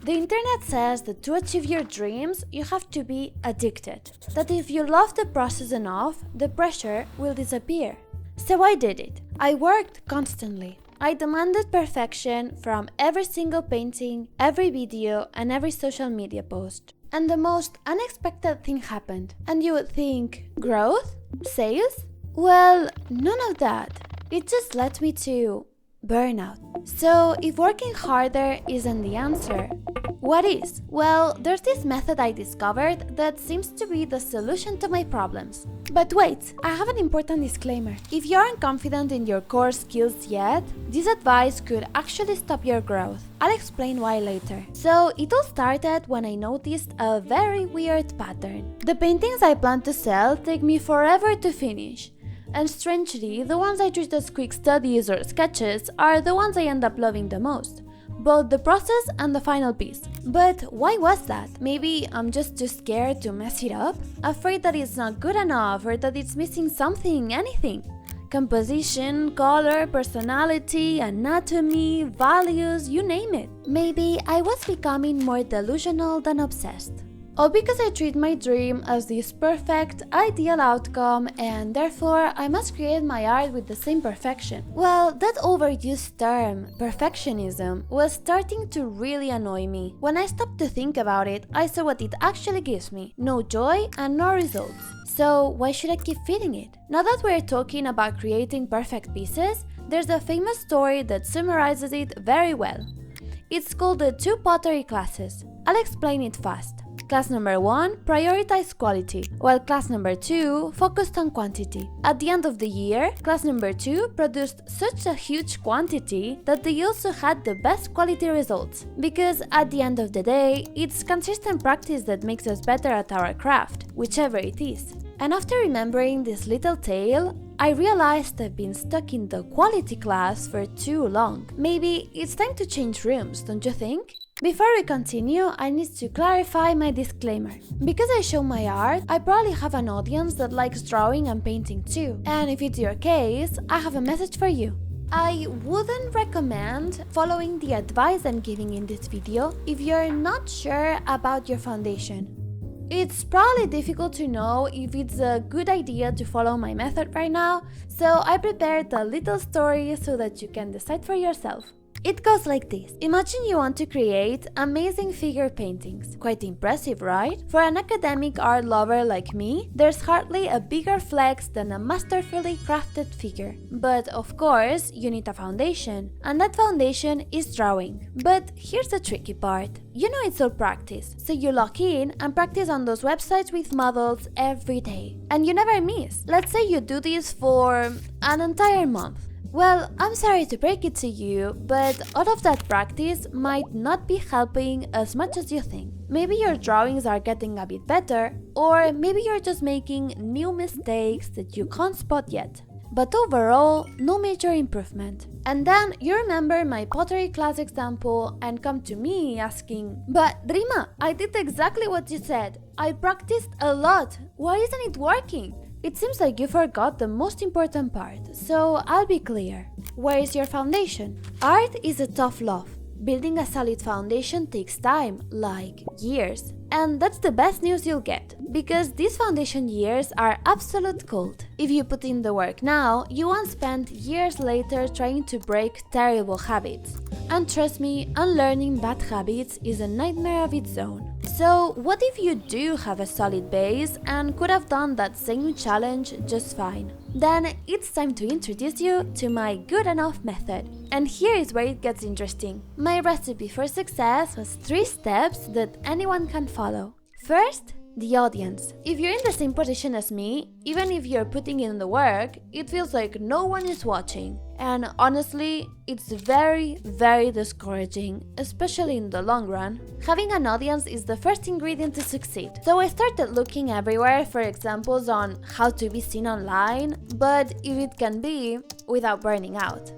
The internet says that to achieve your dreams, you have to be addicted. That if you love the process enough, the pressure will disappear. So I did it. I worked constantly. I demanded perfection from every single painting, every video, and every social media post. And the most unexpected thing happened. And you would think, growth? Sales? Well, none of that. It just led me to burnout. So if working harder isn't the answer, what is? Well, there's this method I discovered that seems to be the solution to my problems. But wait, I have an important disclaimer. If you aren't confident in your core skills yet, this advice could actually stop your growth. I'll explain why later. So it all started when I noticed a very weird pattern. The paintings I plan to sell take me forever to finish. And strangely, the ones I treat as quick studies or sketches are the ones I end up loving the most. Both the process and the final piece. But why was that? Maybe I'm just too scared to mess it up? Afraid that it's not good enough or that it's missing something, anything. Composition, color, personality, anatomy, values, you name it. Maybe I was becoming more delusional than obsessed. All because I treat my dream as this perfect, ideal outcome and therefore I must create my art with the same perfection. Well, that overused term, perfectionism, was starting to really annoy me. When I stopped to think about it, I saw what it actually gives me. No joy and no results. So why should I keep feeding it? Now that we're talking about creating perfect pieces, there's a famous story that summarizes it very well. It's called the 2 pottery classes. I'll explain it fast. Class number 1 prioritized quality, while class number 2 focused on quantity. At the end of the year, class number 2 produced such a huge quantity that they also had the best quality results. Because at the end of the day, it's consistent practice that makes us better at our craft, whichever it is. And after remembering this little tale, I realized I've been stuck in the quality class for too long. Maybe it's time to change rooms, don't you think? Before we continue, I need to clarify my disclaimer. Because I show my art, I probably have an audience that likes drawing and painting too. And if it's your case, I have a message for you. I wouldn't recommend following the advice I'm giving in this video if you're not sure about your foundation. It's probably difficult to know if it's a good idea to follow my method right now, so I prepared a little story so that you can decide for yourself. It goes like this. Imagine you want to create amazing figure paintings. Quite impressive, right? For an academic art lover like me, there's hardly a bigger flex than a masterfully crafted figure. But of course, you need a foundation, and that foundation is drawing. But here's the tricky part. You know it's all practice, so you log in and practice on those websites with models every day. And you never miss. Let's say you do this for an entire month. Well, I'm sorry to break it to you, but all of that practice might not be helping as much as you think. Maybe your drawings are getting a bit better, or maybe you're just making new mistakes that you can't spot yet. But overall, no major improvement. And then you remember my pottery class example and come to me asking, "But Rima, I did exactly what you said. I practiced a lot. Why isn't it working?" It seems like you forgot the most important part, so I'll be clear. Where is your foundation? Art is a tough love. Building a solid foundation takes time, like years. And that's the best news you'll get, because these foundation years are absolute gold. If you put in the work now, you won't spend years later trying to break terrible habits. And trust me, unlearning bad habits is a nightmare of its own. So what if you do have a solid base and could have done that same challenge just fine? Then it's time to introduce you to my good enough method. And here is where it gets interesting. My recipe for success has 3 steps that anyone can follow. First, the audience. If you're in the same position as me, even if you're putting in the work, it feels like no one is watching. And honestly, it's very discouraging, especially in the long run. Having an audience is the first ingredient to succeed. So I started looking everywhere for examples on how to be seen online, but if it can be, without burning out.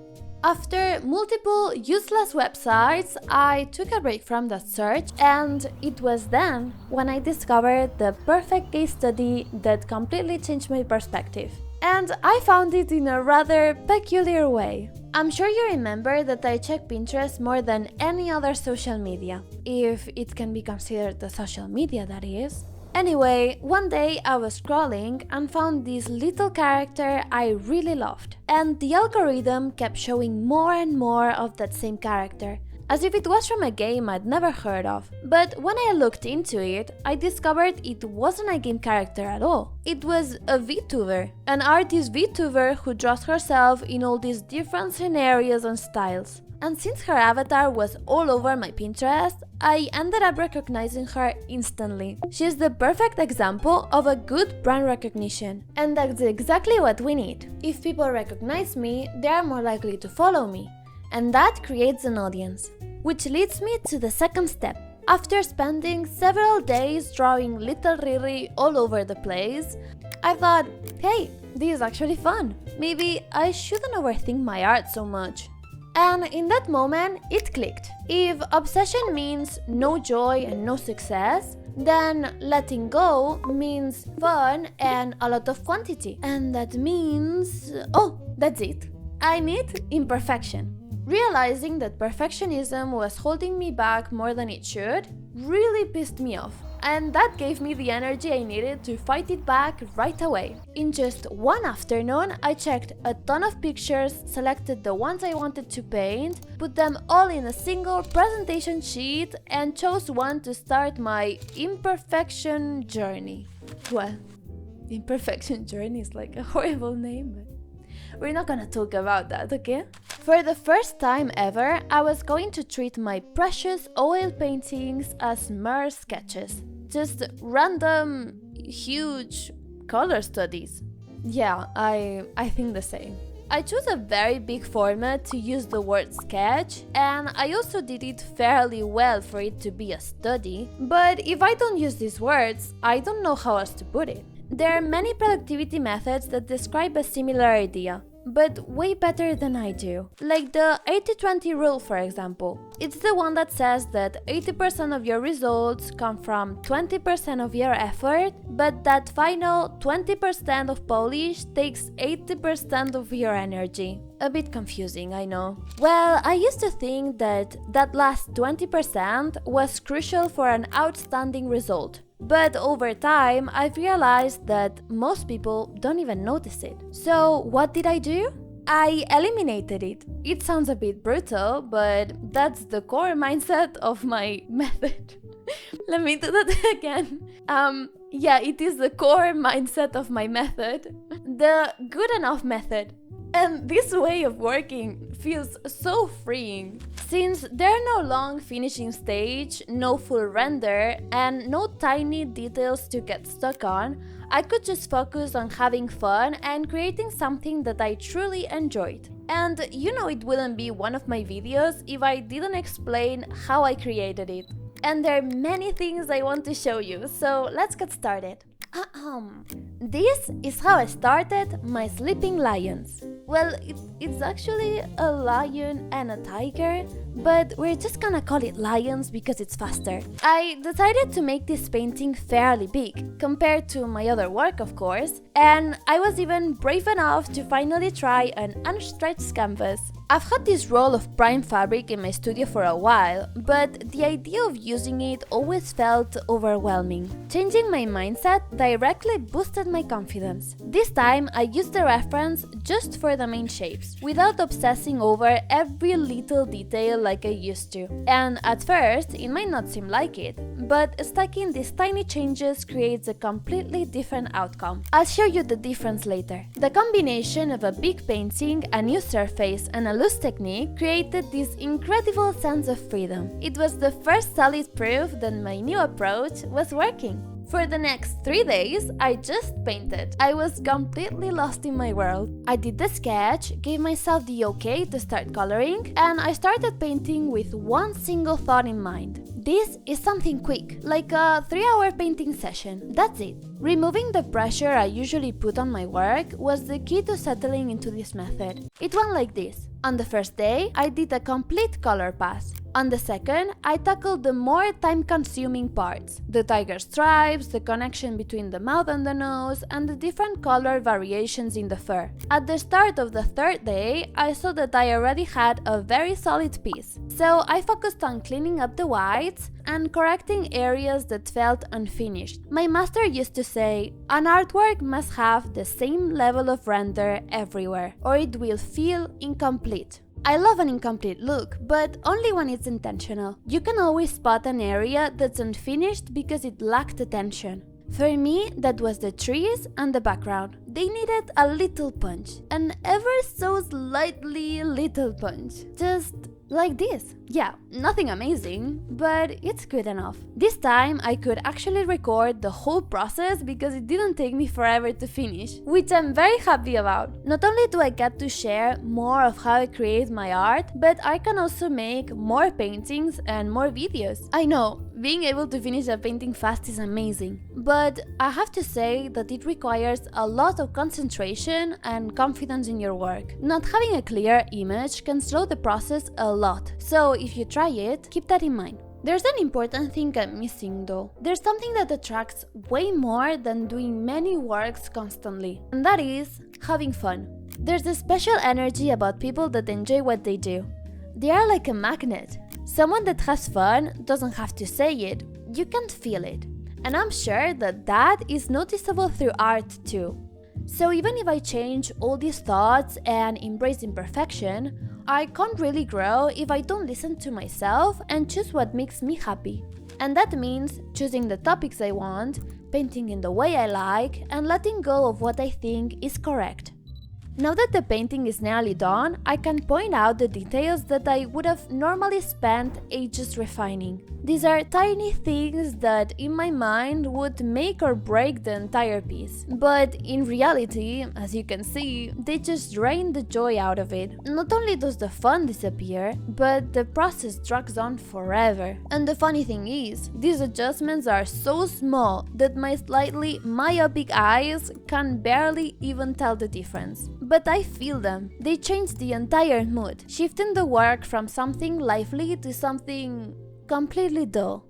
After multiple useless websites, I took a break from that search, and it was then when I discovered the perfect case study that completely changed my perspective. And I found it in a rather peculiar way. I'm sure you remember that I check Pinterest more than any other social media, if it can be considered a social media, that is. Anyway, one day I was scrolling and found this little character I really loved, and the algorithm kept showing more and more of that same character, as if it was from a game I'd never heard of. But when I looked into it, I discovered it wasn't a game character at all. It was a VTuber, an artist VTuber who draws herself in all these different scenarios and styles. And since her avatar was all over my Pinterest, I ended up recognizing her instantly. She's the perfect example of a good brand recognition. And that's exactly what we need. If people recognize me, they are more likely to follow me. And that creates an audience. Which leads me to the second step. After spending several days drawing little Riri all over the place, I thought, hey, this is actually fun. Maybe I shouldn't overthink my art so much. And in that moment, it clicked. If obsession means no joy and no success, then letting go means fun and a lot of quantity. And that means... oh, that's it. I need imperfection. Realizing that perfectionism was holding me back more than it should really pissed me off. And that gave me the energy I needed to fight it back right away. In just one afternoon, I checked a ton of pictures, selected the ones I wanted to paint, put them all in a single presentation sheet, and chose one to start my imperfection journey. Well, imperfection journey is like a horrible name, but we're not gonna talk about that, okay? For the first time ever, I was going to treat my precious oil paintings as mere sketches. Just random, huge color studies. Yeah, I think the same. I chose a very big format to use the word sketch, and I also did it fairly well for it to be a study. But if I don't use these words, I don't know how else to put it. There are many productivity methods that describe a similar idea, but way better than I do. Like the 80-20 rule, for example. It's the one that says that 80% of your results come from 20% of your effort, but that final 20% of polish takes 80% of your energy. A bit confusing, I know. Well, I used to think that last 20% was crucial for an outstanding result. But over time, I've realized that most people don't even notice it. So what did I do? I eliminated it. It sounds a bit brutal, but that's the core mindset of my method. Let me do that again. Yeah, it is the core mindset of my method. The good enough method. And this way of working feels so freeing. Since there are no long finishing stage, no full render, and no tiny details to get stuck on, I could just focus on having fun and creating something that I truly enjoyed. And you know it wouldn't be one of my videos if I didn't explain how I created it. And there are many things I want to show you, so let's get started. This is how I started my sleeping lions. Well, it's actually a lion and a tiger, but we're just gonna call it lions because it's faster. I decided to make this painting fairly big, compared to my other work of course, and I was even brave enough to finally try an unstretched canvas. I've had this roll of prime fabric in my studio for a while, but the idea of using it always felt overwhelming. Changing my mindset directly boosted my confidence. This time I used the reference just for the main shapes, without obsessing over every little detail like I used to. And at first, it might not seem like it, but stacking these tiny changes creates a completely different outcome. I'll show you the difference later. The combination of a big painting, a new surface, and a loose technique created this incredible sense of freedom. It was the first solid proof that my new approach was working. For the next 3 days, I just painted. I was completely lost in my world. I did the sketch, gave myself the okay to start coloring, and I started painting with one single thought in mind. This is something quick, like a 3-hour painting session. That's it. Removing the pressure I usually put on my work was the key to settling into this method. It went like this. On the first day, I did a complete color pass. On the second, I tackled the more time-consuming parts: the tiger stripes, the connection between the mouth and the nose, and the different color variations in the fur. At the start of the third day, I saw that I already had a very solid piece. So I focused on cleaning up the whites and correcting areas that felt unfinished. My master used to say, an artwork must have the same level of render everywhere, or it will feel incomplete. I love an incomplete look, but only when it's intentional. You can always spot an area that's unfinished because it lacked attention. For me, that was the trees and the background. They needed a little punch, an ever so slightly little punch. Just like this. Yeah, nothing amazing, but it's good enough. This time I could actually record the whole process because it didn't take me forever to finish, which I'm very happy about. Not only do I get to share more of how I create my art, but I can also make more paintings and more videos. I know, being able to finish a painting fast is amazing, but I have to say that it requires a lot of concentration and confidence in your work. Not having a clear image can slow the process a lot, so if you try it, keep that in mind. There's an important thing I'm missing though. There's something that attracts way more than doing many works constantly, and that is having fun. There's a special energy about people that enjoy what they do. They are like a magnet. Someone that has fun doesn't have to say it, you can feel it. And I'm sure that that is noticeable through art too. So even if I change all these thoughts and embrace imperfection, I can't really grow if I don't listen to myself and choose what makes me happy. And that means choosing the topics I want, painting in the way I like, and letting go of what I think is correct. Now that the painting is nearly done, I can point out the details that I would have normally spent ages refining. These are tiny things that in my mind would make or break the entire piece. But in reality, as you can see, they just drain the joy out of it. Not only does the fun disappear, but the process drags on forever. And the funny thing is, these adjustments are so small that my slightly myopic eyes can barely even tell the difference. But I feel them. They change the entire mood, shifting the work from something lively to something completely dull.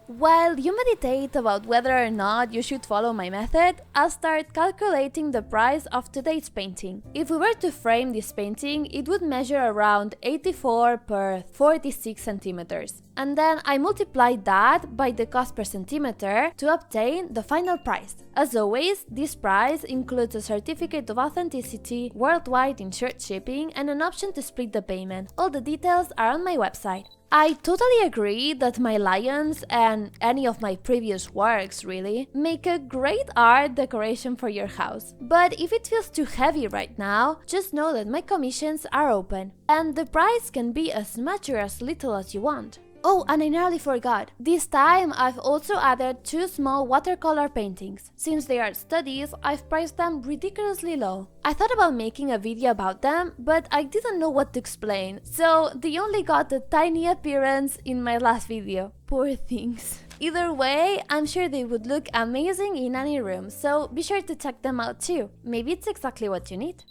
While you meditate about whether or not you should follow my method, I'll start calculating the price of today's painting. If we were to frame this painting, it would measure around 84 per 46 centimeters. And then I multiply that by the cost per centimeter to obtain the final price. As always, this price includes a certificate of authenticity, worldwide insured shipping, and an option to split the payment. All the details are on my website. I totally agree that my lions, and any of my previous works really, make a great art decoration for your house. But if it feels too heavy right now, just know that my commissions are open, and the price can be as much or as little as you want. Oh, and I nearly forgot. This time I've also added 2 small watercolor paintings. Since they are studies, I've priced them ridiculously low. I thought about making a video about them, but I didn't know what to explain, so they only got a tiny appearance in my last video. Poor things. Either way, I'm sure they would look amazing in any room, so be sure to check them out too. Maybe it's exactly what you need.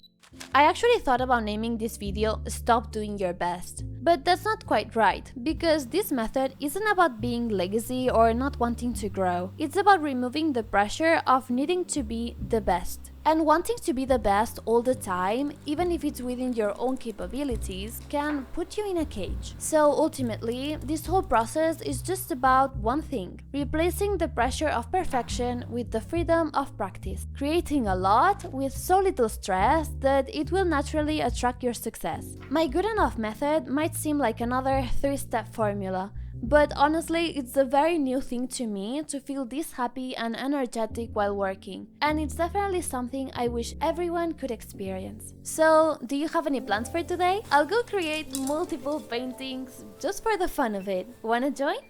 I actually thought about naming this video "Stop Doing Your Best." But that's not quite right, because this method isn't about being lazy or not wanting to grow. It's about removing the pressure of needing to be the best. And wanting to be the best all the time, even if it's within your own capabilities, can put you in a cage. So ultimately, this whole process is just about one thing: replacing the pressure of perfection with the freedom of practice. Creating a lot with so little stress that it will naturally attract your success. My good enough method might seem like another 3-step formula, but honestly, it's a very new thing to me to feel this happy and energetic while working, and it's definitely something I wish everyone could experience. So, do you have any plans for today? I'll go create multiple paintings just for the fun of it. Wanna join?